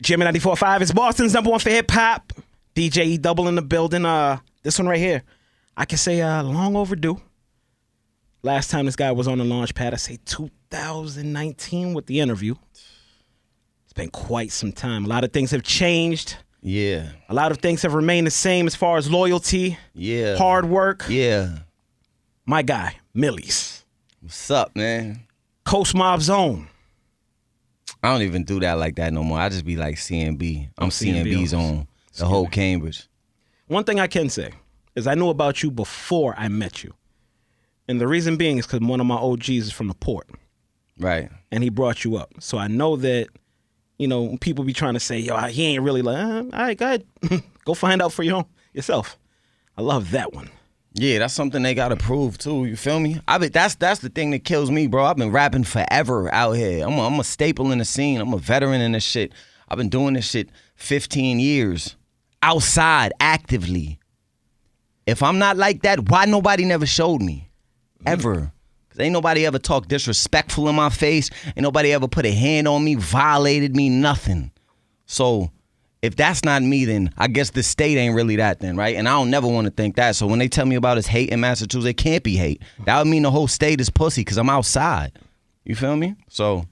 Jimmy 94.5 is Boston's number one for hip hop. DJ E Dubble in the building. This one right here, I can say long overdue. Last time this guy was on the launch pad, I say 2019 with the interview. It's been quite some time. A lot of things have changed. Yeah. A lot of things have remained the same as far as loyalty. Yeah. Hard work. Yeah. My guy, Millyz. What's up, man? Coast Mob Zone. I don't even do that like that no more. I just be like CNB. I'm CNB Zone. The whole Cambridge. One thing I can say is I knew about you before I met you. And the reason being is because one of my OGs is from the port. Right. And he brought you up. So I know that, you know, people be trying to say, yo, he ain't really like, all right, go ahead. Go find out for yourself. I love that one. Yeah, that's something they gotta prove too. You feel me? That's the thing that kills me, bro. I've been rapping forever out here. I'm a staple in the scene. I'm a veteran in this shit. I've been doing this shit 15 years. Outside, actively. If I'm not like that, why nobody never showed me? Ever. Cause ain't nobody ever talked disrespectful in my face. Ain't nobody ever put a hand on me, violated me, nothing. So if that's not me, then I guess the state ain't really that then, right? And I don't never want to think that. So when they tell me about this hate in Massachusetts, it can't be hate. That would mean the whole state is pussy because I'm outside. You feel me? So,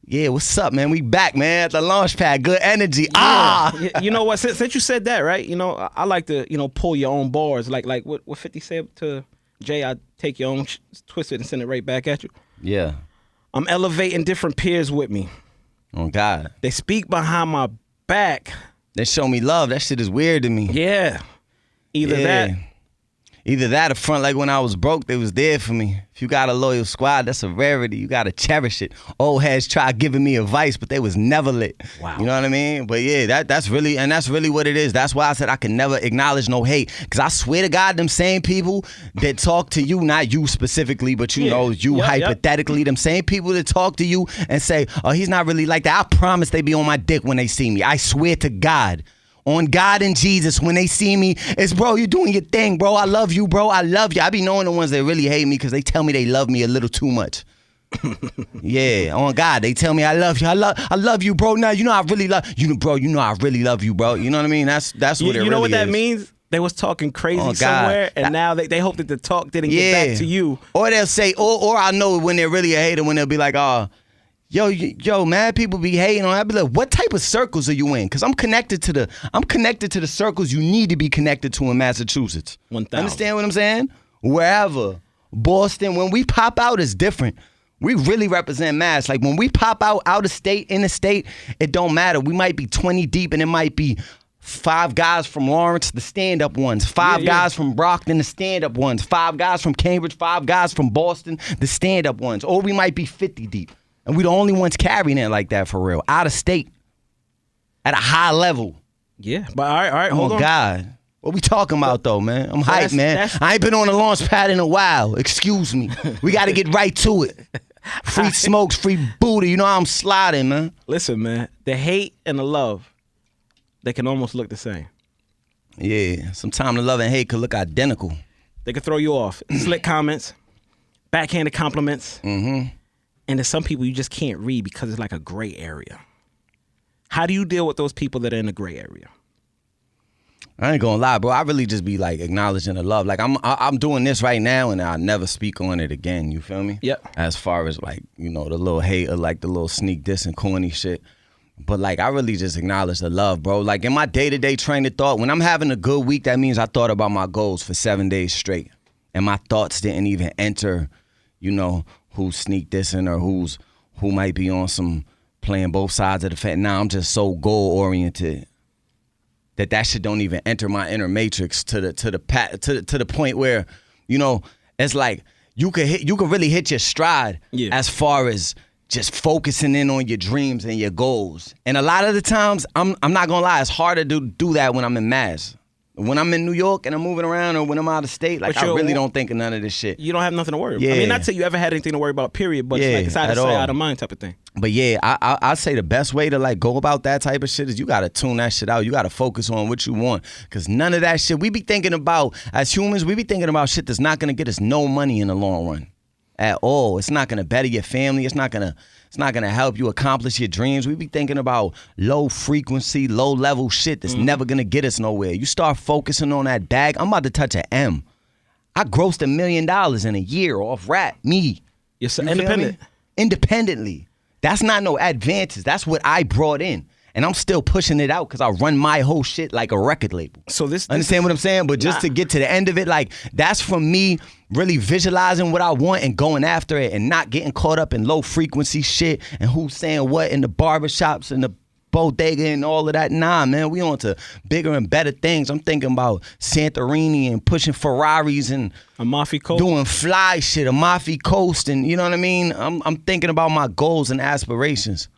yeah, what's up, man? We back, man, at the launch pad. Good energy. Yeah. You know what? Since you said that, right? You know, I like to, pull your own bars. Like what 50 said to Jay, I take your own, twist it and send it right back at you. Yeah. I'm elevating different peers with me. Oh, God. They speak behind my back. They show me love. That shit is weird to me. Yeah. Either that or front like when I was broke, they was there for me. If you got a loyal squad, that's a rarity. You got to cherish it. Old heads tried giving me advice, but they was never lit. Wow. You know what I mean? But yeah, that's really what it is. That's why I said I can never acknowledge no hate. Because I swear to God, them same people that talk to you, not you specifically, but you know, you hypothetically, them same people that talk to you and say, oh, he's not really like that. I promise they be on my dick when they see me. I swear to God. On God and Jesus, when they see me, it's, bro, you doing your thing, bro. I love you, bro. I love you. I be knowing the ones that really hate me because they tell me they love me a little too much. Yeah, on God, they tell me I love you. I love you, bro. Now, you know I really love you, bro. You know I really love you, bro. You know what I mean? That's what it really is. You know what that means? They was talking crazy somewhere, and now they hope that the talk didn't get back to you. Or they'll say, or I know when they're really a hater, when they'll be like, oh, Yo, man, people be hating on. I be like, what type of circles are you in? Because I'm connected to the circles you need to be connected to in Massachusetts. 1,000. Understand what I'm saying? Wherever. Boston, when we pop out, it's different. We really represent Mass. Like when we pop out of state, in the state, it don't matter. We might be 20 deep and it might be 5 guys from Lawrence, the stand-up ones. 5 guys from Brockton, the stand-up ones. 5 guys from Cambridge, 5 guys from Boston, the stand-up ones. Or we might be 50 deep. And we the only ones carrying it like that for real. Out of state. At a high level. Yeah. But all right, hold on. Oh, God. What we talking about, though, man? I'm hyped, man. I ain't been on the launch pad in a while. Excuse me. We got to get right to it. Free smokes, free booty. You know how I'm sliding, man. Listen, man. The hate and the love, they can almost look the same. Yeah. Sometimes the love and hate could look identical. They could throw you off. Slick comments, backhanded compliments. Mm-hmm. And there's some people you just can't read because it's like a gray area. How do you deal with those people that are in the gray area? I ain't gonna lie, bro. I really just be like acknowledging the love. Like I'm doing this right now, and I'll never speak on it again. You feel me? Yep. As far as like, the little hate or like the little sneak diss and corny shit. But like I really just acknowledge the love, bro. Like in my day-to-day train of thought, when I'm having a good week, that means I thought about my goals for 7 days straight, and my thoughts didn't even enter, who's sneak dissing or who might be on some playing both sides of the fence. Now I'm just so goal oriented that shit don't even enter my inner matrix to the point where, it's like you could really hit your stride as far as just focusing in on your dreams and your goals. And a lot of the times, I'm not gonna lie, it's harder to do that when I'm in Mass. When I'm in New York and I'm moving around, or when I'm out of state, like I really don't think of none of this shit. You don't have nothing to worry about. Yeah. I mean, not to you ever had anything to worry about, period, but it's out of sight, out of mind type of thing. But yeah, I say the best way to like go about that type of shit is you gotta tune that shit out. You gotta focus on what you want. Cause none of that shit, we be thinking about, as humans, we be thinking about shit that's not gonna get us no money in the long run. At all. It's not gonna better your family. It's not gonna It's not gonna help you accomplish your dreams. We be thinking about low frequency, low level shit that's never gonna get us nowhere. You start focusing on that bag. I'm about to touch an M. I grossed $1 million in a year off rap. Me. You're so independent. Independently. That's not no advances. That's what I brought in. And I'm still pushing it out because I run my whole shit like a record label. So this understand what I'm saying? But just to get to the end of it, like that's from me really visualizing what I want and going after it and not getting caught up in low frequency shit and who's saying what in the barbershops and the bodega and all of that. Nah, man, we on to bigger and better things. I'm thinking about Santorini and pushing Ferraris and Amalfi Coast, doing fly shit, Amalfi Coast, and you know what I mean? I'm thinking about my goals and aspirations.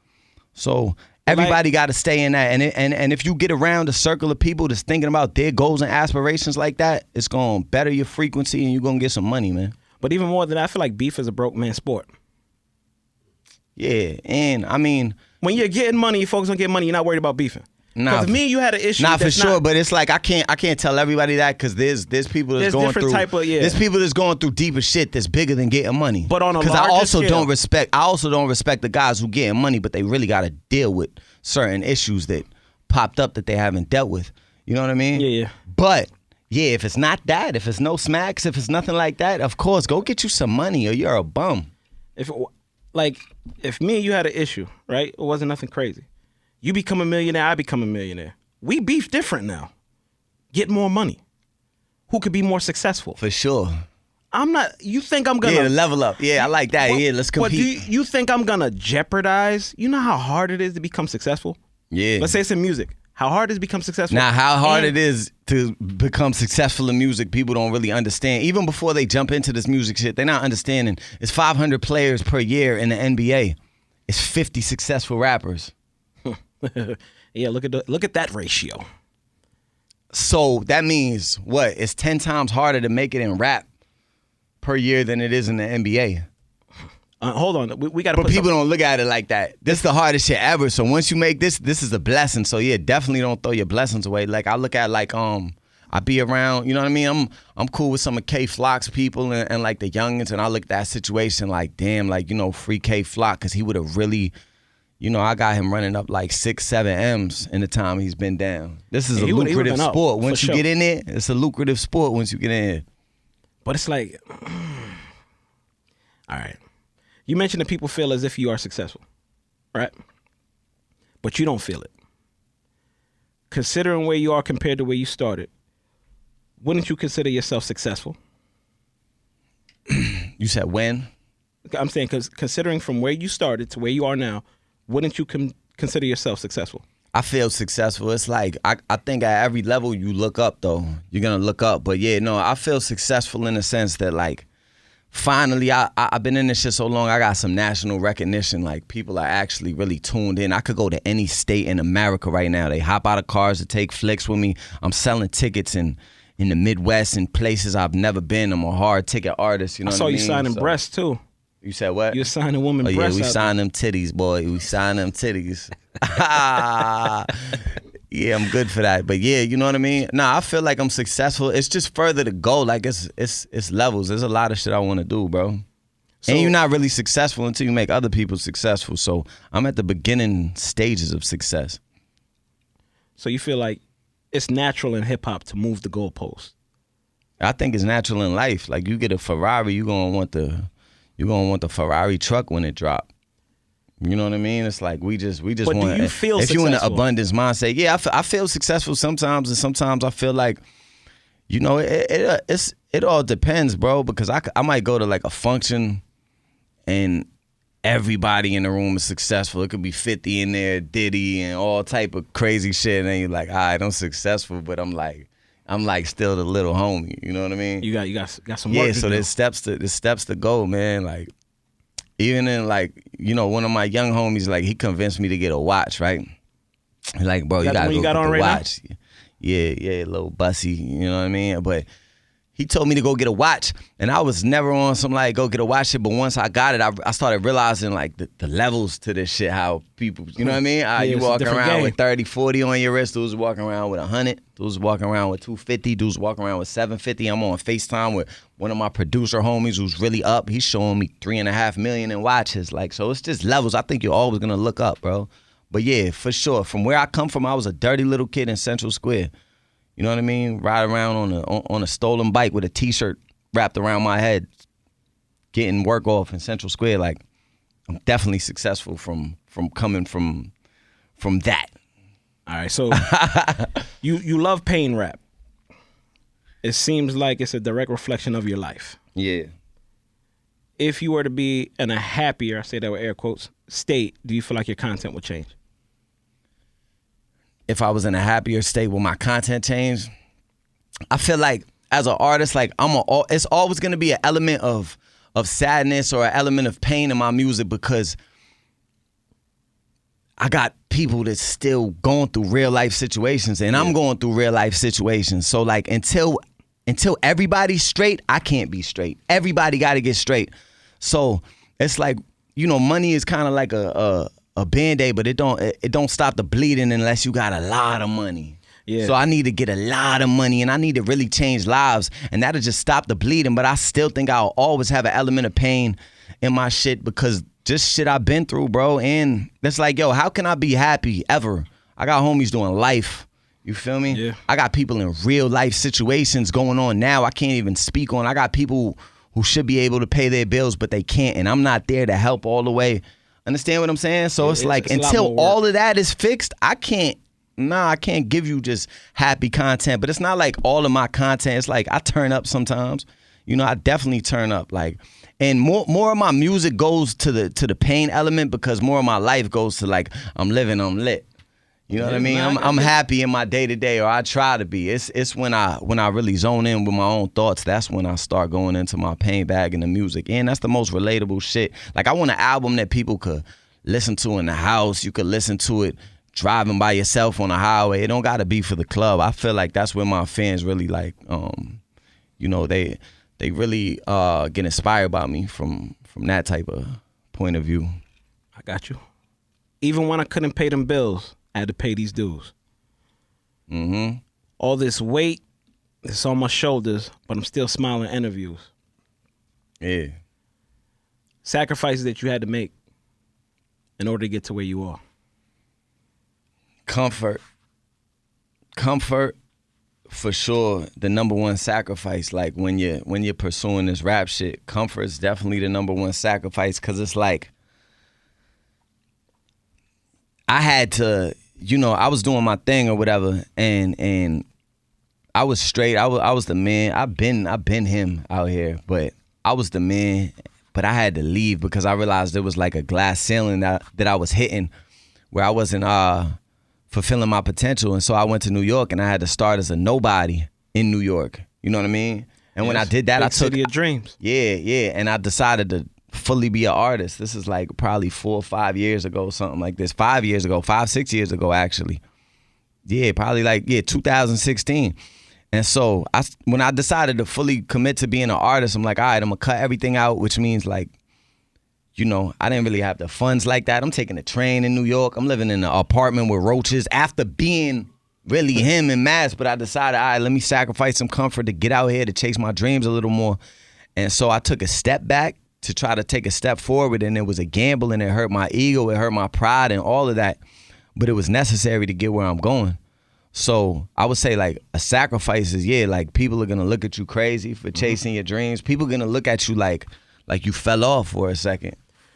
So everybody got to stay in that. And if you get around a circle of people that's thinking about their goals and aspirations like that, it's going to better your frequency and you're going to get some money, man. But even more than that, I feel like beef is a broke man sport. Yeah, and I mean, when you're getting money, you focus on getting money, you're not worried about beefing. Because if me and you had an issue, not for sure, but it's like I can't tell everybody that because there's people that's going through there's people that's going through deeper shit that's bigger than getting money. But on a larger I also scale, don't respect the guys who getting money, but they really got to deal with certain issues that popped up that they haven't dealt with. You know what I mean? Yeah. But yeah, if it's not that, if it's no smacks, if it's nothing like that, of course, go get you some money or you're a bum. If me and you had an issue, right? It wasn't nothing crazy. You become a millionaire, I become a millionaire. We beef different now. Get more money. Who could be more successful? For sure. I'm not, you think I'm gonna... Yeah, level up. Yeah, I like that. Yeah, let's compete. But do you think I'm gonna jeopardize? You know how hard it is to become successful? Yeah. Let's say it's in music. How hard it is to become successful? Now, how hard it is to become successful in music, people don't really understand. Even before they jump into this music shit, they're not understanding. It's 500 players per year in the NBA. It's 50 successful rappers. Yeah, look at that ratio. So that means what? It's 10 times harder to make it in rap per year than it is in the NBA. Hold on, we got to. But people don't look at it like that. This is the hardest shit ever. So once you make this is a blessing. So yeah, definitely don't throw your blessings away. Like I look at I be around, you know what I mean? I'm cool with some of K Flock's people and like the youngins, and I look at that situation like, damn, like, you know, free K Flock, because he would have really, you know, I got him running up like 6, 7 M's in the time he's been down. This is a lucrative sport. Once you get in it, it's a lucrative sport once you get in it. But it's like, all right. You mentioned that people feel as if you are successful, right? But you don't feel it. Considering where you are compared to where you started, wouldn't you consider yourself successful? You said when? I'm saying because considering from where you started to where you are now, wouldn't you consider yourself successful? I feel successful. It's like, I think at every level you look up, though. You're going to look up. But yeah, no, I feel successful in the sense that, like, finally, I've been in this shit so long, I got some national recognition. Like, people are actually really tuned in. I could go to any state in America right now. They hop out of cars to take flicks with me. I'm selling tickets in the Midwest and places I've never been. I'm a hard ticket artist, you know what I mean? I saw you signing breasts, too. You said what? You're signing women breasts. Oh, yeah, we signed them titties, boy. We signed them titties. Yeah, I'm good for that. But yeah, you know what I mean? Nah, I feel like I'm successful. It's just further to go. Like, it's levels. There's a lot of shit I want to do, bro. So, and you're not really successful until you make other people successful. So I'm at the beginning stages of success. So you feel like it's natural in hip-hop to move the goalpost? I think it's natural in life. Like, you get a Ferrari, you're gonna want the Ferrari truck when it drop. You know what I mean? It's like we just but want. Do you feel if successful? You in an abundance mindset, yeah, I feel successful sometimes, and sometimes I feel like, you know, it all depends, bro. Because I might go to like a function, and everybody in the room is successful. It could be 50 in there, Diddy, and all type of crazy shit, and then you're like, all right, I'm successful, but I'm like still the little homie. You know what I mean? You got some work. Yeah, so there's steps to go, man. Like, even in, like, you know, one of my young homies, like, he convinced me to get a watch, right? He's like, bro, you gotta go get the watch. Yeah, little bussy, you know what I mean? But he told me to go get a watch, and I was never on some like go get a watch shit. But once I got it, I started realizing like the levels to this shit. How people, you know what I mean? You walking around with 30, 40 on your wrist. Dudes walking around with 100. Dudes walking around with 250. Dudes walking around with 750. I'm on FaceTime with one of my producer homies who's really up. He's showing me 3.5 million in watches. Like, so it's just levels. I think you're always gonna look up, bro. But yeah, for sure. From where I come from, I was a dirty little kid in Central Square. You know what I mean? Ride around on a stolen bike with a T-shirt wrapped around my head, getting work off in Central Square. Like, I'm definitely successful from coming from that. All right, so you love pain rap. It seems like it's a direct reflection of your life. Yeah. If you were to be in a happier, I say that with air quotes, state, do you feel like your content would change? If I was in a happier state, will my content change? I feel like as an artist, like it's always gonna be an element of sadness or an element of pain in my music because I got people that's still going through real life situations and I'm going through real life situations. So like until everybody's straight, I can't be straight. Everybody gotta get straight. So it's like, you know, money is kind of like a Band-Aid, but it don't stop the bleeding unless you got a lot of money. Yeah. So I need to get a lot of money and I need to really change lives and that'll just stop the bleeding. But I still think I'll always have an element of pain in my shit because just shit I've been through, bro. And it's like, yo, how can I be happy ever? I got homies doing life. You feel me? Yeah. I got people in real life situations going on now I can't even speak on. I got people who should be able to pay their bills, but they can't. And I'm not there to help all the way. Understand what I'm saying? So it's like until all of that is fixed, I can't give you just happy content. But it's not like all of my content. It's like I turn up sometimes. You know, I definitely turn up. Like, and more of my music goes to the pain element because more of my life goes to like I'm living, I'm lit. You know what I mean? I'm happy in my day to day, or I try to be. It's when I really zone in with my own thoughts. That's when I start going into my pain bag in the music, and that's the most relatable shit. Like I want an album that people could listen to in the house. You could listen to it driving by yourself on the highway. It don't gotta be for the club. I feel like that's where my fans really like. You know, they really get inspired by me from that type of point of view. I got you. Even when I couldn't pay them bills, I had to pay these dues. Mm-hmm. All this weight, it's on my shoulders, but I'm still smiling in interviews. Yeah. Sacrifices that you had to make in order to get to where you are. Comfort, for sure, the number one sacrifice. Like when you're pursuing this rap shit, comfort is definitely the number one sacrifice because it's like I had to, you know, I was doing my thing or whatever, and I was straight. I was the man. I've been him out here, but I was the man. But I had to leave because I realized there was like a glass ceiling that I was hitting, where I wasn't fulfilling my potential. And so I went to New York, and I had to start as a nobody in New York. You know what I mean? And when I did that, I took city of dreams. Yeah, and I decided to fully be an artist. This is like probably 4 or 5 years ago, something like this. 5 years ago, 6 years ago, actually. Yeah, probably 2016. And so when I decided to fully commit to being an artist, I'm like, all right, I'm gonna cut everything out, which means like, you know, I didn't really have the funds like that. I'm taking a train in New York. I'm living in an apartment with roaches after being really him in Mass. But I decided, all right, let me sacrifice some comfort to get out here to chase my dreams a little more. And so I took a step back to try to take a step forward, and it was a gamble, and it hurt my ego, it hurt my pride and all of that, but it was necessary to get where I'm going. So I would say like a sacrifice is, like people are gonna look at you crazy for chasing your dreams. People are gonna look at you like you fell off for a second,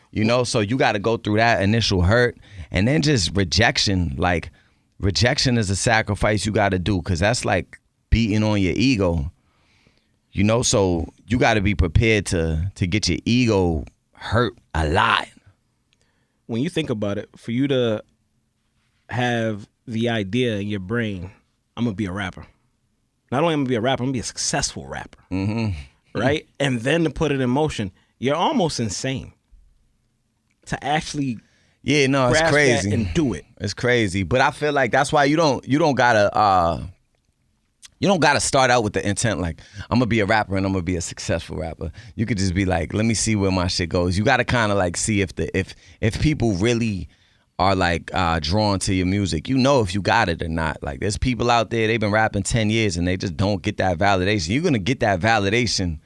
you know? So you gotta go through that initial hurt, and then just rejection. Like rejection is a sacrifice you gotta do, because that's like beating on your ego. You know, so you got to be prepared to get your ego hurt a lot. When you think about it, for you to have the idea in your brain, I'm going to be a rapper. Not only am I going to be a rapper, I'm going to be a successful rapper. Mm-hmm. Right? And then to put it in motion, you're almost insane to actually it's crazy and do it. It's crazy. But I feel like that's why you don't gotta You don't gotta start out with the intent like, I'm gonna be a rapper and I'm gonna be a successful rapper. You could just be like, let me see where my shit goes. You gotta kind of like see if people really are like drawn to your music. You know if you got it or not. Like there's people out there, they've been rapping 10 years and they just don't get that validation. You're gonna get that validation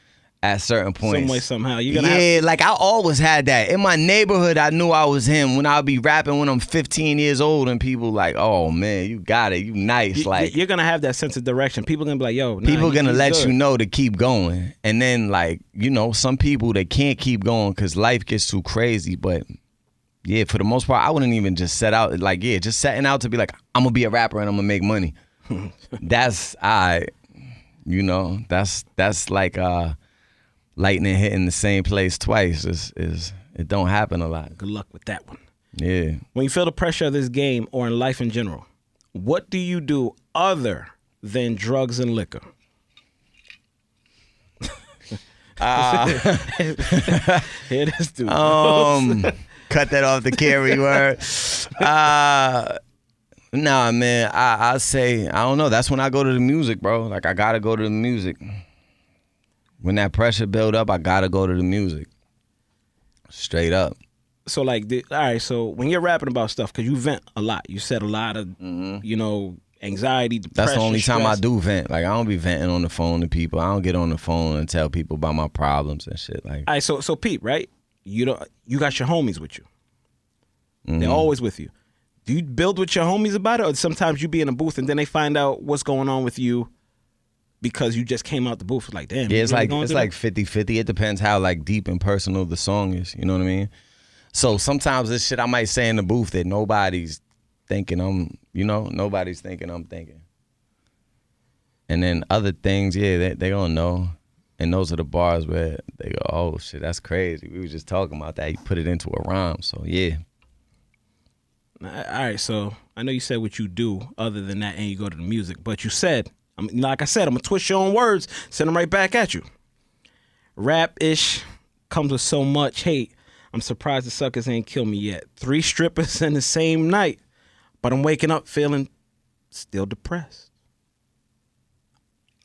at certain points. Some way, somehow. You're gonna yeah, like I always had that. In my neighborhood, I knew I was him when I'd be rapping when I'm 15 years old and people like, oh man, you got it, you nice. Like you're gonna have that sense of direction. People gonna be like, yo, people gonna let good. you know to keep going. And then like, you know, some people they can't keep going because life gets too crazy. But yeah, for the most part, I wouldn't even just set out like, yeah, just setting out to be like, I'm gonna be a rapper and I'm gonna make money. That's you know, that's like lightning hitting the same place twice. It don't happen a lot. Good luck with that one. Yeah. When you feel the pressure of this game or in life in general, what do you do other than drugs and liquor? Here this dude. Cut that off the carry word. Nah, man. I say I don't know. That's when I go to the music, bro. Like I gotta go to the music. When that pressure build up, I gotta go to the music. Straight up. So like, all right. So when you're rapping about stuff, because you vent a lot, you said a lot of, you know, anxiety, depression. That's the only time I stress. do vent. Like I don't be venting on the phone to people. I don't get on the phone and tell people about my problems and shit. Like, all right. So Pete, right? You got your homies with you. They're always with you. Do you build with your homies about it, or sometimes you be in a booth and then they find out what's going on with you? Because you just came out the booth, like, damn. Yeah, it's really like 50-50. It depends how like deep and personal the song is. You know what I mean? So sometimes this shit I might say in the booth that nobody's thinking I'm thinking. And then other things, yeah, they don't know. And those are the bars where they go, oh shit, that's crazy. We were just talking about that. You put it into a rhyme. So yeah. All right, so I know you said what you do other than that, and you go to the music, but you said, like I said, I'm gonna twist your own words, send them right back at you. Rap-ish comes with so much hate. I'm surprised the suckers ain't killed me yet. 3 strippers in the same night, but I'm waking up feeling still depressed.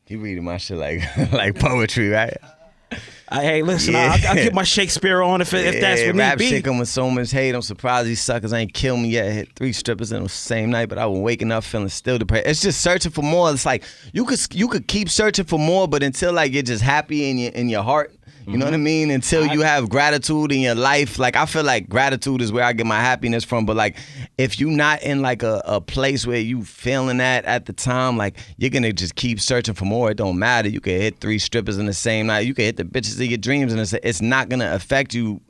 You reading my shit like like poetry, right? Hey, listen, Yeah. I'll get my Shakespeare on if that's what rap need be. shit come with so much hate. I'm surprised these suckers ain't killed me yet. Hit 3 strippers in the same night, but I was waking up feeling still depressed. It's just searching for more. It's like you could keep searching for more, but until like you're just happy in your heart. You know what I mean? Until you have gratitude in your life. Like, I feel like gratitude is where I get my happiness from. But, like, if you not in, like, a place where you feeling that at the time, like, you're going to just keep searching for more. It don't matter. You can hit 3 strippers in the same night. You can hit the bitches of your dreams. And it's not going to affect you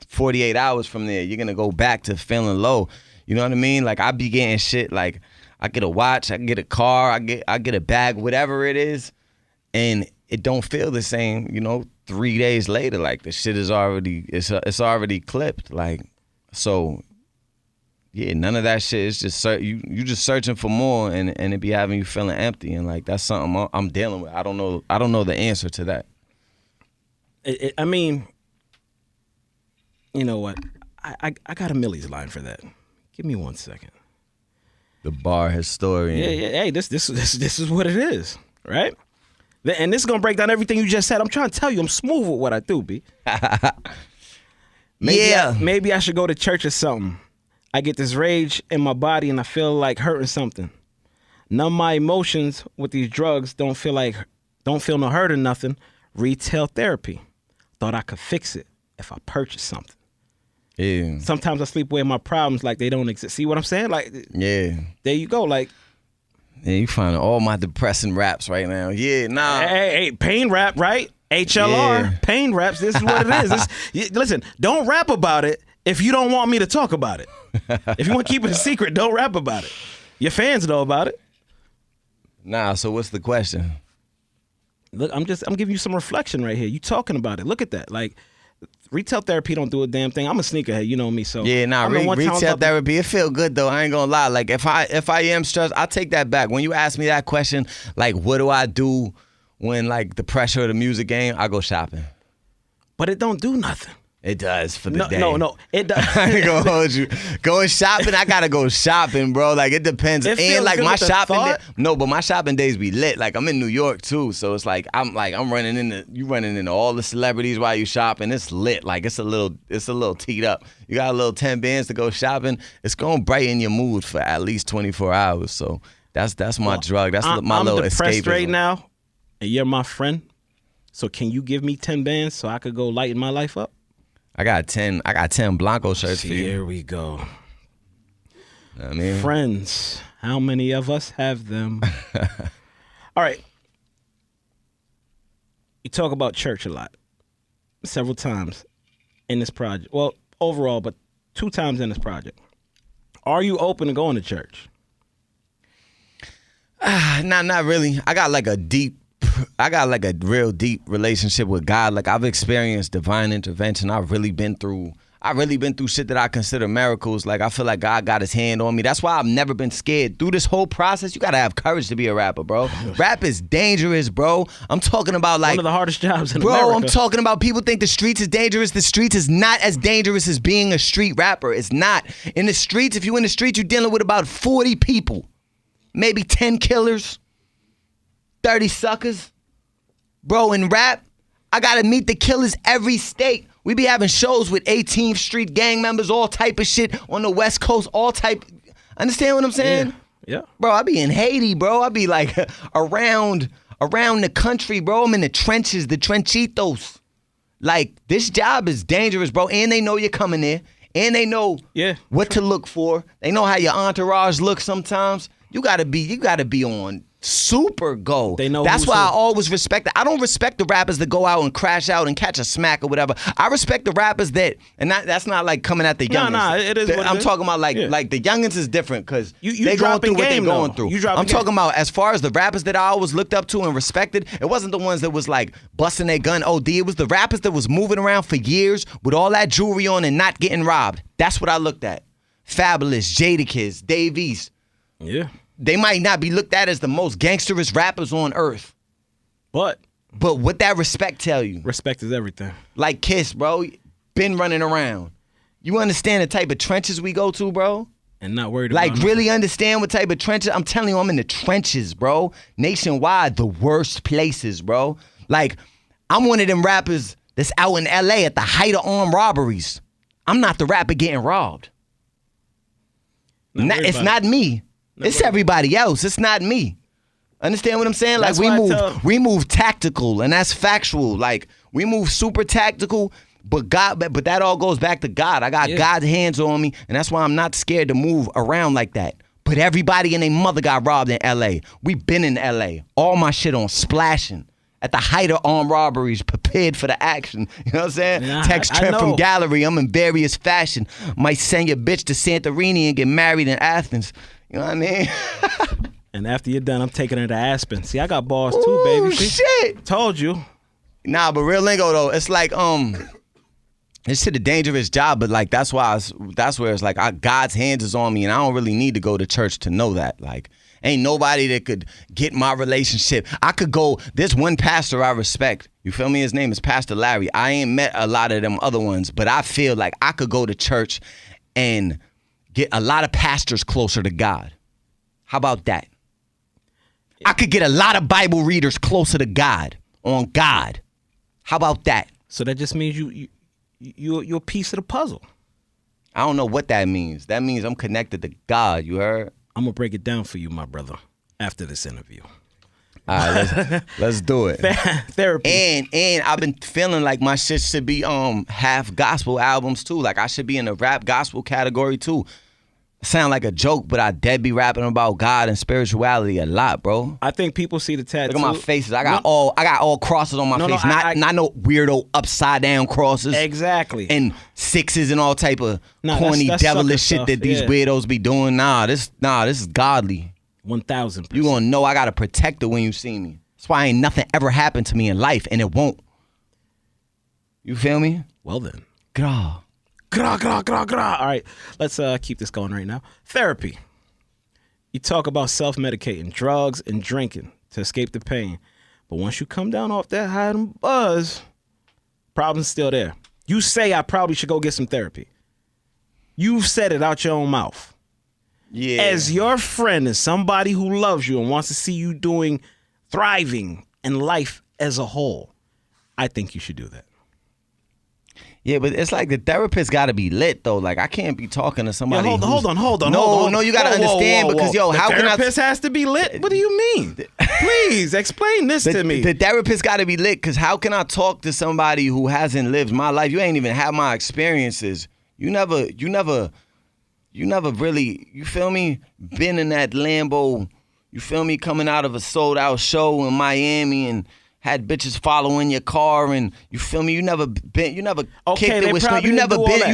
48 hours from there. You're going to go back to feeling low. You know what I mean? Like, I be getting shit. Like, I get a watch. I get a car. I get a bag, whatever it is. And it don't feel the same, you know, 3 days later. Like the shit is already, it's already clipped. Like, so yeah, none of that shit. It's just you just searching for more, and it be having you feeling empty, and like that's something I'm dealing with. I don't know the answer to that. I mean, you know what? I got a Millyz line for that. Give me 1 second. The bar historian. Yeah. Hey, this is what it is, right? And this is gonna break down everything you just said. I'm trying to tell you, I'm smooth with what I do, B. Maybe I should go to church or something. I get this rage in my body and I feel like hurting something. Numb my emotions with these drugs. Don't feel no hurt or nothing. Retail therapy. Thought I could fix it if I purchased something. Yeah. Sometimes I sleep away my problems like they don't exist. See what I'm saying? Like, yeah. There you go. Like. Yeah, you finding all my depressing raps right now. Yeah, nah. Hey, pain rap, right? HLR, Yeah. Pain raps. This is what it is. Listen, don't rap about it if you don't want me to talk about it. If you want to keep it a secret, don't rap about it. Your fans know about it. Nah, so what's the question? Look, I'm giving you some reflection right here. You talking about it. Look at that. Like, retail therapy don't do a damn thing. I'm a sneakerhead, you know me. So yeah, nah, retail therapy, it feel good though. I ain't gonna lie. Like if I am stressed, I take that back. When you ask me that question, like what do I do when like the pressure of the music game, I go shopping. But it don't do nothing. It does for the day. No, it does. I ain't gonna hold you. Going shopping, I gotta go shopping, bro. Like it depends. It And feels like good my with the shopping thought. but my shopping days be lit. Like I'm in New York too. So it's like I'm running into all the celebrities while you shopping. It's lit. Like it's a little teed up. You got a little 10 bands to go shopping. It's gonna brighten your mood for at least 24 hours. So that's my drug. That's my little I'm depressed escapism. right now, and you're my friend. So can you give me 10 bands so I could go lighten my life up? I got 10 Blanco shirts for you. Here we go. I mean, Friends, how many of us have them? All right. You talk about church a lot, several times in this project. Well, overall, but 2 times in this project. Are you open to going to church? not really. I got like a real deep relationship with God. Like I've experienced divine intervention. I've really been through shit that I consider miracles. Like I feel like God got his hand on me. That's why I've never been scared. Through this whole process, you gotta have courage to be a rapper, bro. Rap is dangerous, bro. I'm talking about like One of the hardest jobs in bro, America. I'm talking about people think the streets is dangerous. The streets is not as dangerous as being a street rapper. It's not. In the streets, if you in the streets, you're dealing with about 40 people. Maybe 10 killers. 30 suckers. Bro, in rap, I gotta meet the killers every state. We be having shows with 18th Street gang members, all type of shit on the West Coast, all type. Understand what I'm saying? Yeah. Bro, I be in Haiti, bro. I be like around the country, bro. I'm in the trenches, the trenchitos. Like, this job is dangerous, bro. And they know you're coming there. And they know what to look for. They know how your entourage looks sometimes. You gotta be on super go. They know that's who's why I who. always respect it. I don't respect the rappers that go out and crash out and catch a smack or whatever. I respect the rappers that, and that's not like coming at the youngins. Nah, it is what it I'm is. talking about like Yeah. the youngins is different because You they going dropping through what they game, going though. through. You dropping I'm talking game. about as far as the rappers that I always looked up to and respected. It wasn't the ones that was like busting their gun OD. It was the rappers that was moving around for years with all that jewelry on and not getting robbed. That's what I looked at. Fabulous, Jadakiss, Dave East. Yeah. They might not be looked at as the most gangsterous rappers on earth. But what that respect tell you? respect is everything. Like Kiss, bro. Been running around. You understand the type of trenches we go to, bro? And not worried Like, about really understand what type of trenches? I'm telling you, I'm in the trenches, bro. Nationwide, the worst places, bro. Like, I'm one of them rappers that's out in L.A. at the height of armed robberies. I'm not the rapper getting robbed. Not worried It's about not me. It's everybody else. It's not me. Understand what I'm saying? Like That's why I we move tactical, and that's factual. Like we move super tactical, but that all goes back to God. I got God's hands on me, and that's why I'm not scared to move around like that. But everybody and their mother got robbed in L.A. We been in L.A. All my shit on splashing. At the height of armed robberies, prepared for the action. You know what I'm saying? Yeah, Text I Trent know. from Gallery. I'm in various fashion. Might send your bitch to Santorini and get married in Athens. You know what I mean? And after you're done, I'm taking her to Aspen. See, I got balls too, baby. Ooh, See? shit. Told you. Nah, but real lingo though, it's like it's shit a dangerous job, but like that's where it's like God's hands is on me, and I don't really need to go to church to know that. Like, ain't nobody that could get my relationship. I could go. There's one pastor I respect. You feel me? His name is Pastor Larry. I ain't met a lot of them other ones, but I feel like I could go to church and get a lot of pastors closer to God. How about that? I could get a lot of Bible readers closer to God, on God. How about that? So that just means you're a piece of the puzzle. I don't know what that means. That means I'm connected to God, you heard? I'm going to break it down for you, my brother, after this interview. All right, let's do it. Therapy. And I've been feeling like my shit should be half gospel albums too. Like I should be in the rap gospel category too. Sound like a joke, but I dead be rapping about God and spirituality a lot, bro. I think people see the tattoo. Look at my faces. I got all crosses on my face. Not no weirdo upside down crosses. Exactly. And sixes and all type of corny that's devilish sucker shit that these stuff, weirdos be doing. This is godly. 1,000%. You gonna know I got a protector when you see me. That's why ain't nothing ever happened to me in life, and it won't. You feel me? Well then. Grah. Gra, gra, gra, gra. All right, let's keep this going right now. Therapy. You talk about self-medicating, drugs and drinking to escape the pain. But once you come down off that high and buzz, problem's still there. You say I probably should go get some therapy. You've said it out your own mouth. Yeah. As your friend, as somebody who loves you and wants to see you thriving in life as a whole, I think you should do that. Yeah, but it's like the therapist got to be lit though. Like I can't be talking to somebody. Hold on. No, you got to understand because the how can I? The therapist has to be lit. What do you mean? Please explain this to me. The therapist got to be lit because how can I talk to somebody who hasn't lived my life? You ain't even had my experiences. You never really. You feel me? Been in that Lambo. You feel me? Coming out of a sold out show in Miami and had bitches following your car, and you feel me? You never kicked it with you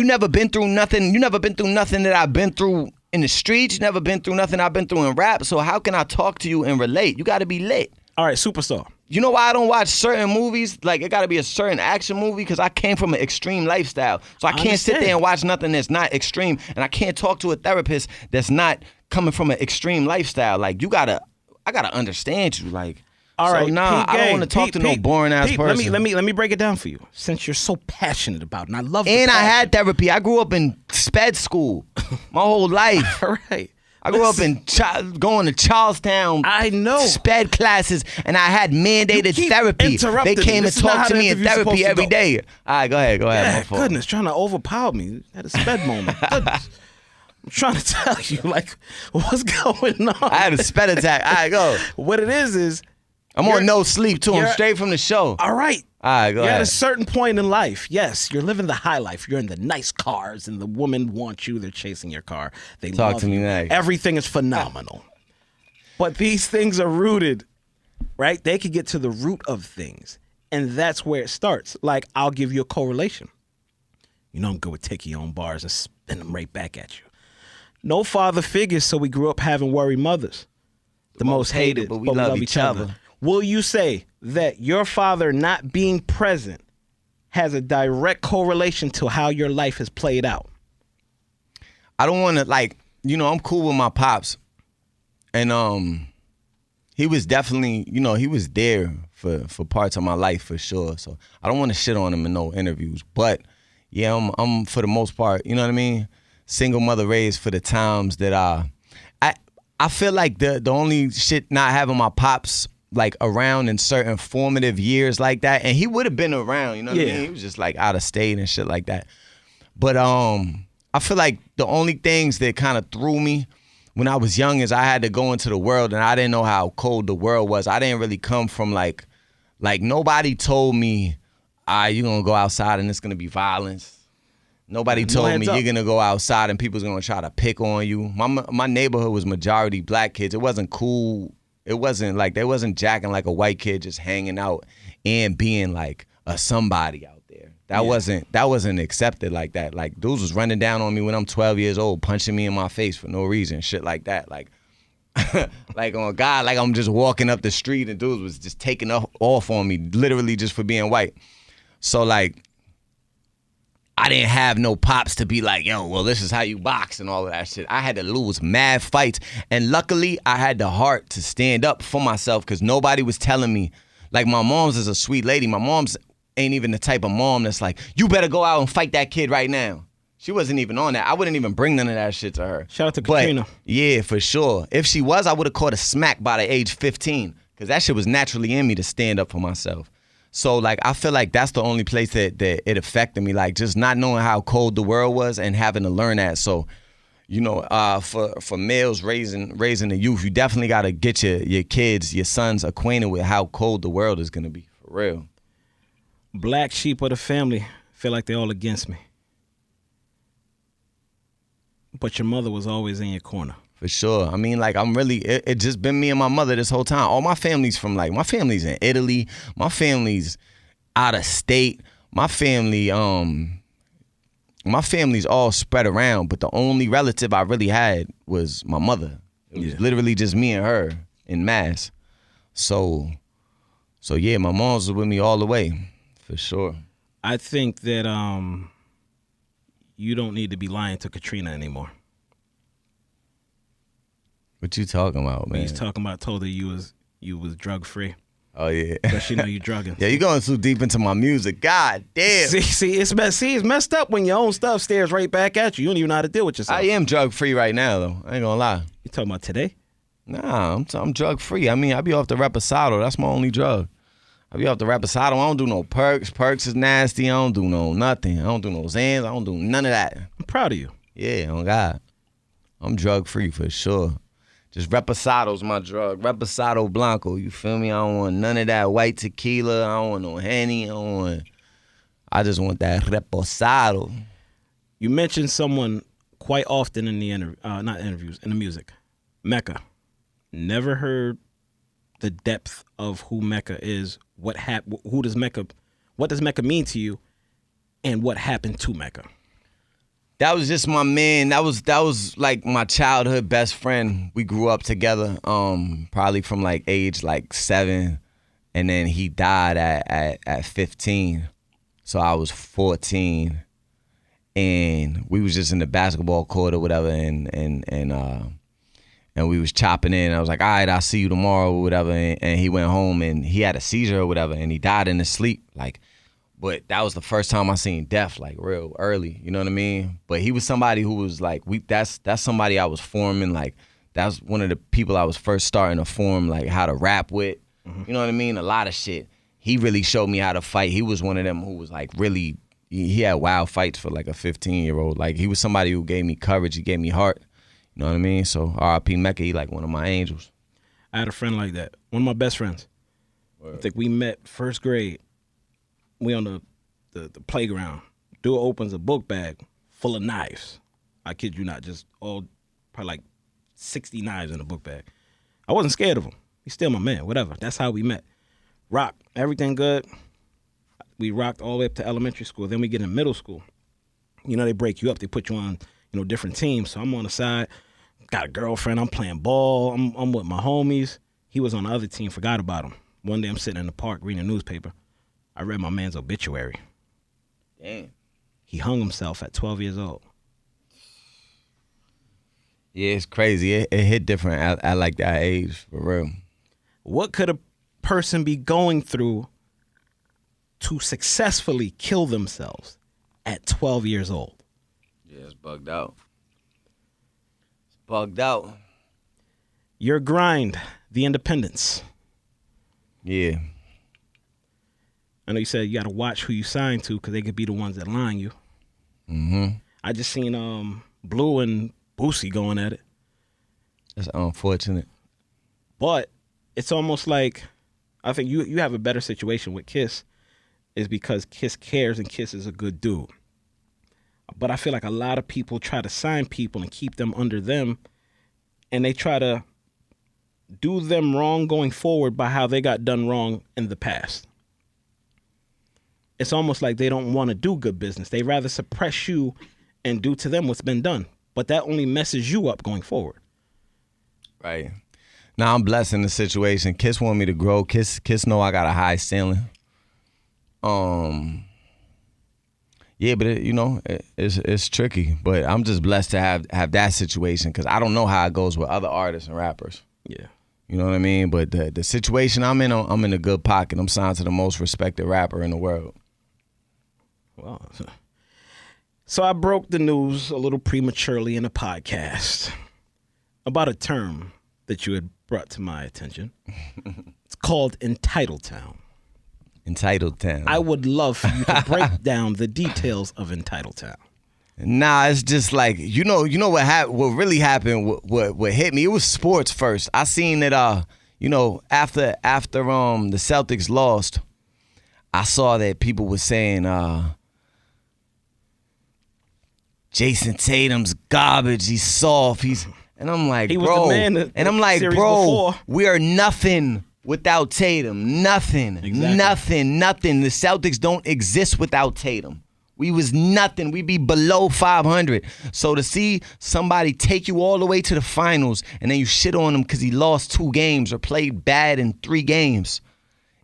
never been through nothing. You never been through nothing that I've been through in the streets. You never been through nothing I've been through in rap. So how can I talk to you and relate? You got to be lit. All right, superstar. You know why I don't watch certain movies? Like, it got to be a certain action movie because I came from an extreme lifestyle. So I can't sit there and watch nothing that's not extreme. And I can't talk to a therapist that's not coming from an extreme lifestyle. Like, I got to understand you. Like, all right, nah, I don't want to talk to no boring-ass person. Let me break it down for you since you're so passionate about it. And I love it. And I had therapy. I grew up in sped school my whole life. All right. I grew up in going to Charlestown. I know. Sped classes, and I had mandated therapy. They came and talked to me in therapy every day. All right, go ahead. Yeah, goodness, trying to overpower me. Had a sped moment. Goodness. I'm trying to tell you, like, what's going on? I had a sped attack. All right, go. What it is I'm on no sleep, too. I'm straight from the show. All right. All right, go ahead. You're at a certain point in life. Yes, you're living the high life. You're in the nice cars, and the women want you. They're chasing your car. They Talk love to me you. next. Everything is phenomenal. But these things are rooted, right? They could get to the root of things, and that's where it starts. Like, I'll give you a correlation. You know I'm good with taking your own bars and spin them right back at you. No father figures, so we grew up having worry mothers. The most hated, but we love each other. Will you say that your father not being present has a direct correlation to how your life has played out? I don't want to, I'm cool with my pops. And he was definitely, he was there for parts of my life for sure. So I don't want to shit on him in no interviews. But yeah, I'm for the most part, you know what I mean? Single mother raised for the times that I feel like the only shit not having my pops like around in certain formative years like that, and he would have been around, you know what I mean? He was just like out of state and shit like that. But I feel like the only things that kind of threw me when I was young is I had to go into the world and I didn't know how cold the world was. I didn't really come from like nobody told me, you're gonna go outside and it's gonna be violence. Nobody told me you're gonna go outside and people's gonna try to pick on you. My neighborhood was majority black kids. It wasn't cool. It wasn't like they wasn't jacking like a white kid just hanging out and being like a somebody out there. That wasn't accepted like that. Like dudes was running down on me when I'm 12 years old, punching me in my face for no reason, shit like that. Like like on God, like I'm just walking up the street and dudes was just taking off on me, literally just for being white. So like I didn't have no pops to be like, yo, well, this is how you box and all of that shit. I had to lose mad fights. And luckily, I had the heart to stand up for myself because nobody was telling me. Like, my mom's is a sweet lady. My mom's ain't even the type of mom that's like, you better go out and fight that kid right now. She wasn't even on that. I wouldn't even bring none of that shit to her. Shout out to Katrina. Yeah, for sure. If she was, I would have caught a smack by the age 15 because that shit was naturally in me to stand up for myself. So, like, I feel like that's the only place that it affected me, like, just not knowing how cold the world was and having to learn that. So, for males raising the youth, you definitely got to get your kids, your sons acquainted with how cold the world is going to be, for real. Black sheep of the family feel like they're all against me. But your mother was always in your corner. For sure. I mean, like, it just been me and my mother this whole time. All my family's from, like, my family's in Italy. My family's out of state. My family's all spread around, but the only relative I really had was my mother. It was literally just me and her in mass. So yeah, my mom's was with me all the way, for sure. I think that you don't need to be lying to Katrina anymore. What you talking about, man? He's talking about told her you was drug free. Oh, yeah. But she know you drugging. Yeah, you going too deep into my music. God damn. It's messed up when your own stuff stares right back at you. You don't even know how to deal with yourself. I am drug-free right now, though. I ain't gonna lie. You talking about today? Nah, I'm drug-free. I mean, I be off the Reposado. That's my only drug. I be off the Reposado. I don't do no perks. Perks is nasty. I don't do no nothing. I don't do no Zans. I don't do none of that. I'm proud of you. Yeah, oh God. I'm drug-free for sure. Just Reposado's my drug. Reposado Blanco, you feel me? I don't want none of that white tequila. I don't want no Henny. I just want that Reposado. You mentioned someone quite often in the not interviews, in the music. Mecca. Never heard the depth of who Mecca is. What does Mecca mean to you? And what happened to Mecca? That was just my man. That was like my childhood best friend. We grew up together, probably from like age like 7, and then he died at 15. So I was 14, and we was just in the basketball court or whatever, and we was chopping in. I was like, all right, I'll see you tomorrow or whatever. And he went home and he had a seizure or whatever, and he died in his sleep. But that was the first time I seen death, like real early. You know what I mean? But he was somebody who was like, that's somebody I was forming. Like, that's one of the people I was first starting to form, like how to rap with. Mm-hmm. You know what I mean? A lot of shit. He really showed me how to fight. He was one of them who was like really, he had wild fights for like a 15-year-old. Like, he was somebody who gave me courage. He gave me heart. You know what I mean? So R.I.P. Mecca, he like one of my angels. I had a friend like that. One of my best friends. Word. I think we met first grade. We on the playground. Dude opens a book bag full of knives. I kid you not, just all probably like 60 knives in a book bag. I wasn't scared of him. He's still my man, whatever. That's how we met. Rock, everything good. We rocked all the way up to elementary school. Then we get in middle school. You know, they break you up. They put you on, different teams. So I'm on the side, got a girlfriend. I'm playing ball. I'm with my homies. He was on the other team, forgot about him. One day I'm sitting in the park reading a newspaper. I read my man's obituary. Damn. He hung himself at 12 years old. Yeah, it's crazy. It hit different at like that age, for real. What could a person be going through to successfully kill themselves at 12 years old? Yeah, it's bugged out. It's bugged out. Your grind, the independence. Yeah. I know you said you got to watch who you sign to because they could be the ones that line you. Mm-hmm. I just seen Blue and Boosie going at it. That's unfortunate. But it's almost like, I think you have a better situation with Kiss is because Kiss cares and Kiss is a good dude. But I feel like a lot of people try to sign people and keep them under them, and they try to do them wrong going forward by how they got done wrong in the past. It's almost like they don't want to do good business. They rather suppress you and do to them what's been done. But that only messes you up going forward. Right. Now I'm blessed in the situation. Kiss want me to grow. Kiss know I got a high ceiling. Yeah, but it's tricky. But I'm just blessed to have that situation because I don't know how it goes with other artists and rappers. Yeah. You know what I mean? But the situation I'm in a good pocket. I'm signed to the most respected rapper in the world. Well, so I broke the news a little prematurely in a podcast about a term that you had brought to my attention. It's called Entitled Town. Entitled Town. I would love for you to break down the details of Entitled Town. Nah, it's just like you know what really happened. What hit me? It was sports first. I seen that after the Celtics lost, I saw that people were saying Jason Tatum's garbage. He's soft. And I'm like, he bro. Was the man and I'm like, bro, before. We are nothing without Tatum. Nothing. Exactly. Nothing. The Celtics don't exist without Tatum. We was nothing. We be below 500. So to see somebody take you all the way to the finals and then you shit on him because he lost 2 games or played bad in 3 games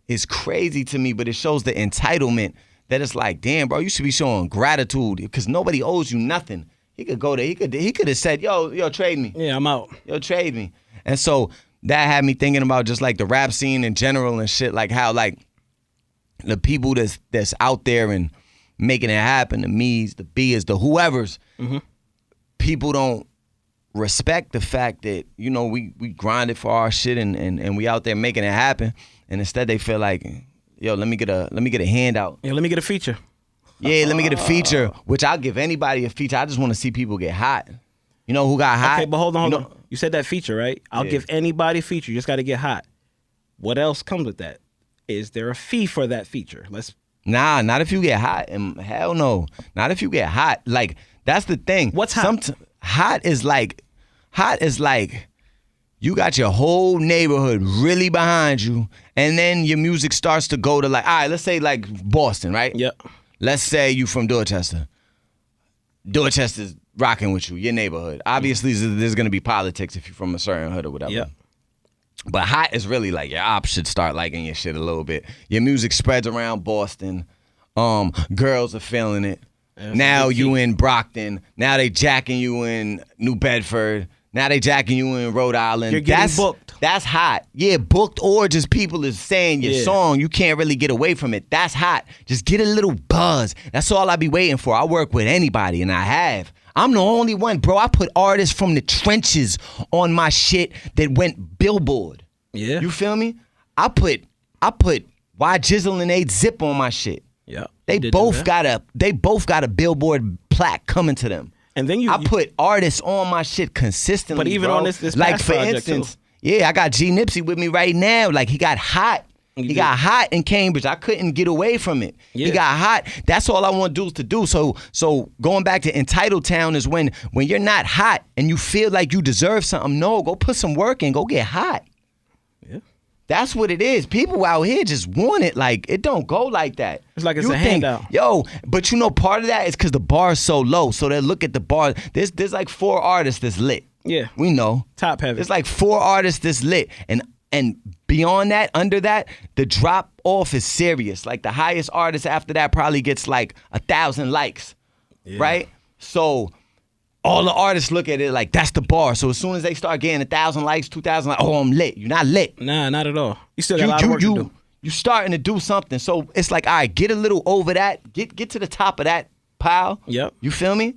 is crazy to me, but it shows the entitlement that it's like, damn, bro, you should be showing gratitude because nobody owes you nothing. He could go there. He could have said, yo, trade me. Yeah, I'm out. Yo, trade me. And so that had me thinking about just like the rap scene in general and shit, like how like the people that's out there and making it happen, the me's, the B's, the whoever's, people don't respect the fact that, you know, we grinded for our shit and we out there making it happen, and instead they feel like, yo, let me get a handout. Yeah, let me get a feature. Yeah, let me get a feature, which I'll give anybody a feature. I just want to see people get hot. You know who got hot? Okay, but hold on. You said that feature, right? I'll give anybody a feature. You just got to get hot. What else comes with that? Is there a fee for that feature? Nah, not if you get hot. And hell no. Not if you get hot. Like, that's the thing. What's hot? Hot is like you got your whole neighborhood really behind you, and then your music starts to go to like, all right, let's say like Boston, right? Yep. Let's say you from Dorchester. Dorchester's rocking with you, your neighborhood. Obviously, there's going to be politics if you're from a certain hood or whatever. Yep. But hot is really like your ops should start liking your shit a little bit. Your music spreads around Boston. Girls are feeling it. Now you in Brockton. Now they jacking you in New Bedford. Now they jacking you in Rhode Island. You're getting booked. That's hot. Yeah, booked, or just people is saying your song. You can't really get away from it. That's hot. Just get a little buzz. That's all I be waiting for. I work with anybody, and I have. I'm the only one, bro. I put artists from the trenches on my shit that went Billboard. Yeah. You feel me? I put Y Jizzle and 8-Zip on my shit. Yeah. They both got a Billboard plaque coming to them. And then I put artists on my shit consistently. But even bro. on this like past for project instance, too. Yeah, I got G Nipsey with me right now. Like he got hot. He got hot in Cambridge. I couldn't get away from it. Yeah. He got hot. That's all I want dudes to do. So going back to Entitled Town is when you're not hot and you feel like you deserve something. No, go put some work in. Go get hot. Yeah. That's what it is. People out here just want it. Like, it don't go like that. It's like it's a handout. Yo, but you know, part of that is because the bar is so low. So they look at the bar. There's like 4 artists that's lit. Yeah. We know. Top heavy. There's like 4 artists that's lit. And beyond that, under that, the drop off is serious. Like the highest artist after that probably gets like 1,000 likes, right? So all the artists look at it like that's the bar. So as soon as they start getting 1,000 likes, 2,000 likes, oh, I'm lit. You're not lit. Nah, not at all. You still got a lot of work to do. You starting to do something. So it's like, all right, get a little over that. Get to the top of that pile. Yep. You feel me?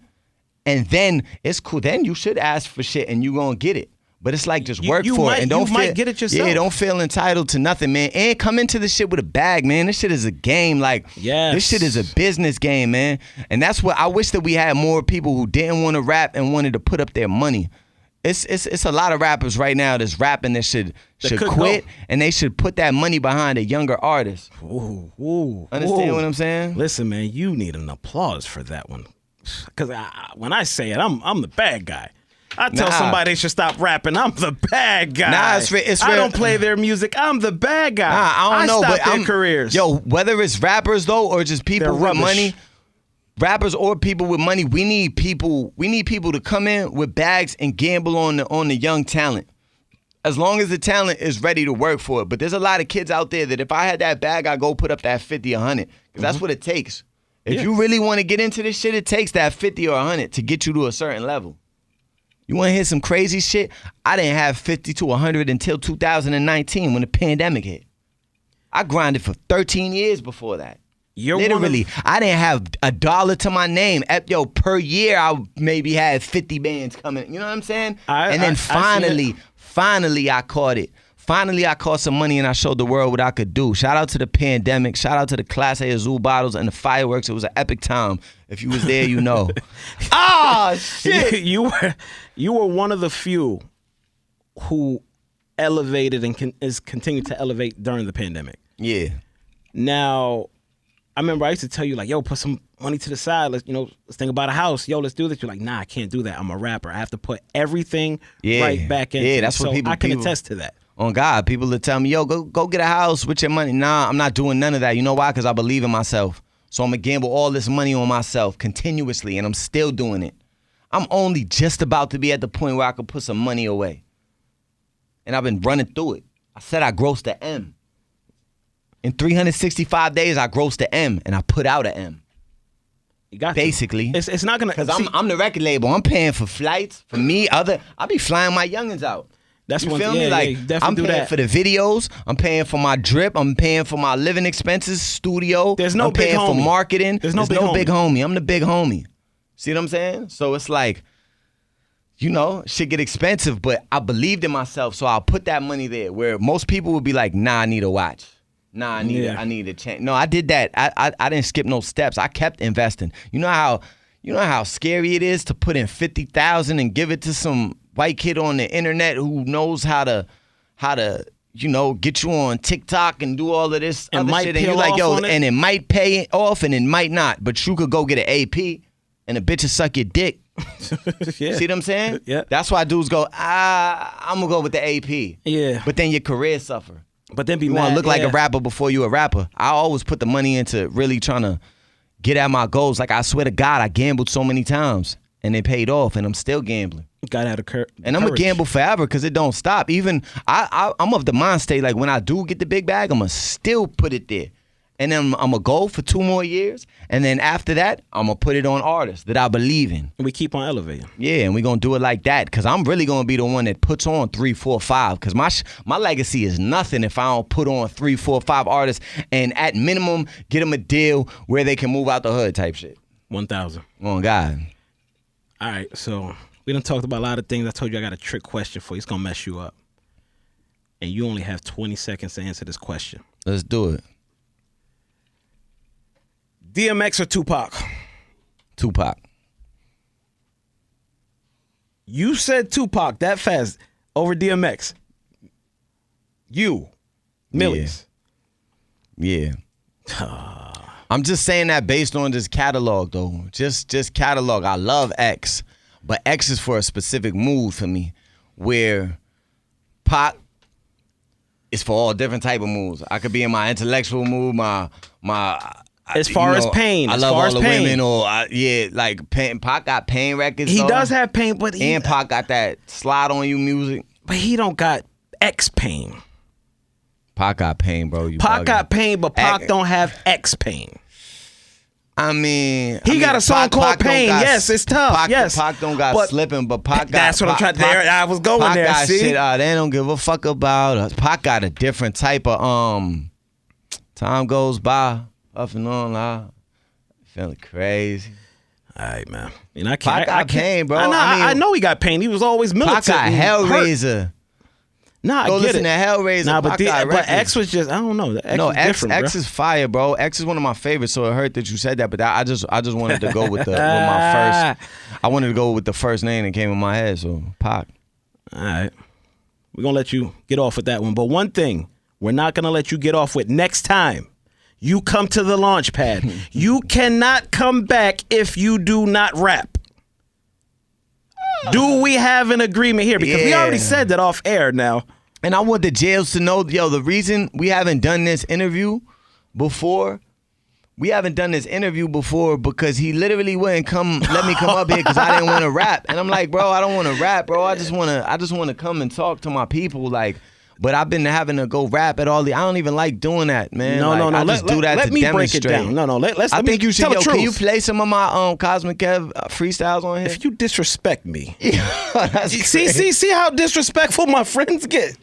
And then it's cool. Then you should ask for shit and you gonna get it. But it's like just work for it and don't might get it yourself. Yeah, don't feel entitled to nothing, man. And come into this shit with a bag, man. This shit is a game. Like, this shit is a business game, man. And that's what I wish that we had more people who didn't want to rap and wanted to put up their money. It's a lot of rappers right now that's rapping that should quit and they should put that money behind a younger artist. Understand what I'm saying? Listen, man, you need an applause for that one. Because when I say it, I'm the bad guy. I tell somebody they should stop rapping. I'm the bad guy. Nah, it's real. I don't play their music. I'm the bad guy. Nah, I don't know, but their careers. Yo, whether it's rappers though or just people with money, rappers or people with money, we need people to come in with bags and gamble on the young talent. As long as the talent is ready to work for it. But there's a lot of kids out there that if I had that bag, I'd go put up that 50 or 100. Because that's what it takes. If you really want to get into this shit, it takes that 50 or 100 to get you to a certain level. You want to hear some crazy shit? I didn't have 50 to 100 until 2019 when the pandemic hit. I grinded for 13 years before that. Literally, I didn't have $1 to my name. Yo, per year, I maybe had 50 bands coming. You know what I'm saying? And then finally, I caught it. Finally, I caught some money and I showed the world what I could do. Shout out to the pandemic. Shout out to the Class A Azul bottles and the fireworks. It was an epic time. If you was there, you know. Shit. You were one of the few who elevated and is continued to elevate during the pandemic. Yeah. Now, I remember I used to tell you like, yo, put some money to the side. Let's think about a house. Yo, let's do this. You're like, nah, I can't do that. I'm a rapper. I have to put everything right back in. Yeah, that's what I can attest to that. On God, people that tell me, yo, go get a house with your money. Nah, I'm not doing none of that. You know why? Because I believe in myself. So I'm going to gamble all this money on myself continuously, and I'm still doing it. I'm only just about to be at the point where I could put some money away. And I've been running through it. I said I grossed the M. In 365 days, I grossed the M, and I put out an M. You got basically. It's not going to... Because I'm the record label. I'm paying for flights. For me, I'll be flying my youngins out. That's you one feel thing. me? Yeah, Like yeah, definitely I'm do paying that. for the videos, I'm paying for my drip, I'm paying for my living expenses, studio. There's no I'm paying big for homie. marketing. There's no big big homie. I'm the big homie. See what I'm saying? So it's like, you know, shit get expensive, but I believed in myself, so I'll put that money there. Where most people would be like, nah, I need a watch. Nah, I need a change. No, I did that. I didn't skip no steps. I kept investing. You know how scary it is to put in $50,000 and give it to some white kid on the internet who knows how to get you on TikTok and do all of this And other might shit, and peel you're like, off yo, on it. and it might pay off and it might not, but you could go get an AP and a bitch will suck your dick. Yeah. See what I'm saying? Yeah. That's why dudes go, I'm gonna go with the AP. Yeah. But then your career suffer. But then be You mad. want to look like yeah. a rapper before you a rapper. I always put the money into really trying to get at my goals. Like, I swear to God, I gambled so many times and it paid off, and I'm still gambling. Gotta have the And I'm going to gamble forever because it don't stop. Even I'm of the mind state, like, when I do get the big bag, I'm going to still put it there. And then I'm going to go for 2 more years. And then after that, I'm going to put it on artists that I believe in. And we keep on elevating. Yeah, and we're going to do it like that because I'm really going to be the one that puts on 3, 4, 5 because my legacy is nothing if I don't put on 3, 4, 5 artists and at minimum get them a deal where they can move out the hood type shit. 1,000. Oh, God. All right, so we done talked about a lot of things. I told you I got a trick question for you. It's going to mess you up. And you only have 20 seconds to answer this question. Let's do it. DMX or Tupac? Tupac. You said Tupac that fast over DMX. You. Millyz. Yeah. I'm just saying that based on just catalog, though. Just catalog. I love X, but X is for a specific mood for me, where Pac is for all different type of moods. I could be in my intellectual mood, my. As far as pain, I as love far all as the pain. women, or like pain. Pac got pain records. He though. does have pain, but And Pac got that slide on you music. but he don't got X pain. Pac got pain, bro. Pac got pain, but Pac don't have X pain. I mean, He got a song called don't Pain. got- Yes, it's tough. Pac, Yes. Pac don't got But slipping, but Pac got. that's what I'm trying to. Pac- There, I was going Pac there. got See, shit. They don't give a fuck about us. Pac got a different type of Time goes by, up and on, feeling crazy. all right, man. And I Pac can't. got I can't, pain, bro. I know he got pain. He was always militant. Pac got and hurt. Hellraiser. Nah, Go I get listen it. to Hellraiser. Nah, Pac got but records. X was just I don't know. The X No, was different, X bro. is fire, bro. X is one of my favorites, so it hurt that you said that. But I just wanted to go with with my first. I wanted to go with the first name that came in my head. So Pac. All right, we're gonna let you get off with that one. But one thing we're not gonna let you get off with next time. You come to the launch pad. You cannot come back if you do not rap. Do we have an agreement here? Because we Yeah. already said that off air now. And I want the jails to know, yo, the reason we haven't done this interview before, because he literally wouldn't let me come up here because I didn't want to rap. And I'm like, bro, I don't want to rap, bro. I just want to come and talk to my people, like. But I've been having to go rap at all the. I don't even like doing that, man. No, like, no, no. I just do that let to me demonstrate. break it down. No, let's. I let think me you should. tell the Yo, can you truth. play some of my Cosmic Kev freestyles on here? If you disrespect me, That's crazy. see how disrespectful my friends get.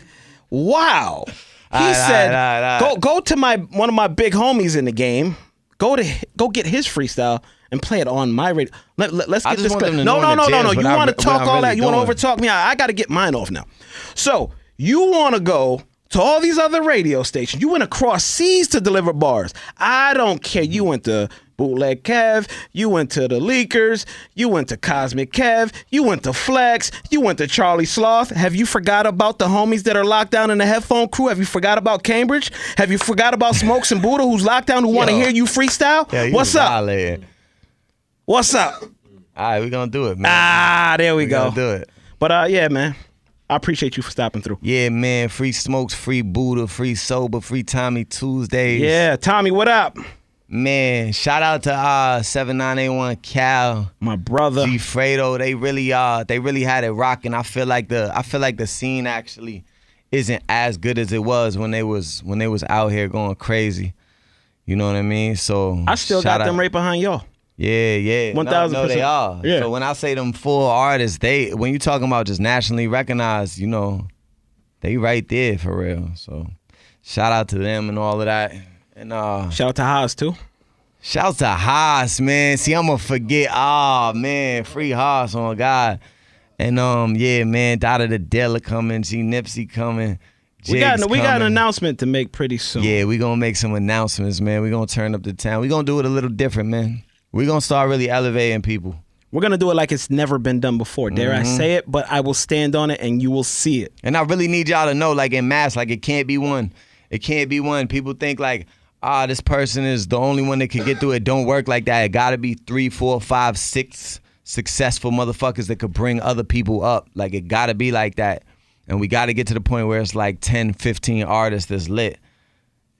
Wow. He All right, said, all right. go to one of my big homies in the game. Go get his freestyle and play it on my radio. Let's I get just this want clear. them to No. know in the You jams, but want to what talk I'm all really that? You want to doing. overtalk me? I got to get mine off now. So you want to go to all these other radio stations. You went across seas to deliver bars. I don't care. You went to Bootleg Kev. You went to the Leakers. You went to Cosmic Kev. You went to Flex. You went to Charlie Sloth. Have you forgot about the homies that are locked down in the headphone crew? Have you forgot about Cambridge? Have you forgot about Smokes and Buddha who's locked down who want to Yo. hear you freestyle? Yeah, you What's up? violating. What's up? All right, we're gonna do it, man. There we go. Gonna do it. But yeah, man. I appreciate you for stopping through. Yeah, man. Free Smokes, free Buddha, free Sober, free Tommy Tuesdays. Yeah, Tommy, what up? Man, shout out to 7981 Cal, My brother. G Fredo. They really had it rocking. I feel like the scene actually isn't as good as it was when they was out here going crazy. You know what I mean? So I still got them right behind y'all. Yeah. 1000%. No, they are. Yeah. So when I say them 4 artists, when you talking about just nationally recognized, you know, they right there for real. So shout out to them and all of that. And Shout out to Haas too. shout out to Haas, man. See, I'm gonna forget. Oh man, free Haas on God. And yeah, man, Dada the Della coming, G Nipsey coming. We got an coming. announcement to make pretty soon. Yeah, we gonna make some announcements, man. We gonna turn up the town. We gonna do it a little different, man. We gonna start really elevating people. We're gonna do it like it's never been done before. Dare I say it? But I will stand on it, and you will see it. And I really need y'all to know, like in mass, like it can't be one. It can't be one. People think like, this person is the only one that can get through it. Don't work like that. It gotta be 3, 4, 5, 6 successful motherfuckers that could bring other people up. Like it gotta be like that. And we gotta get to the point where it's like 10, 15 artists that's lit.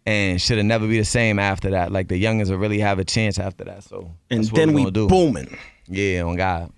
And should never be the same after that. Like the youngins will really have a chance after that. So And that's what then we we gonna do. booming. Yeah, on God.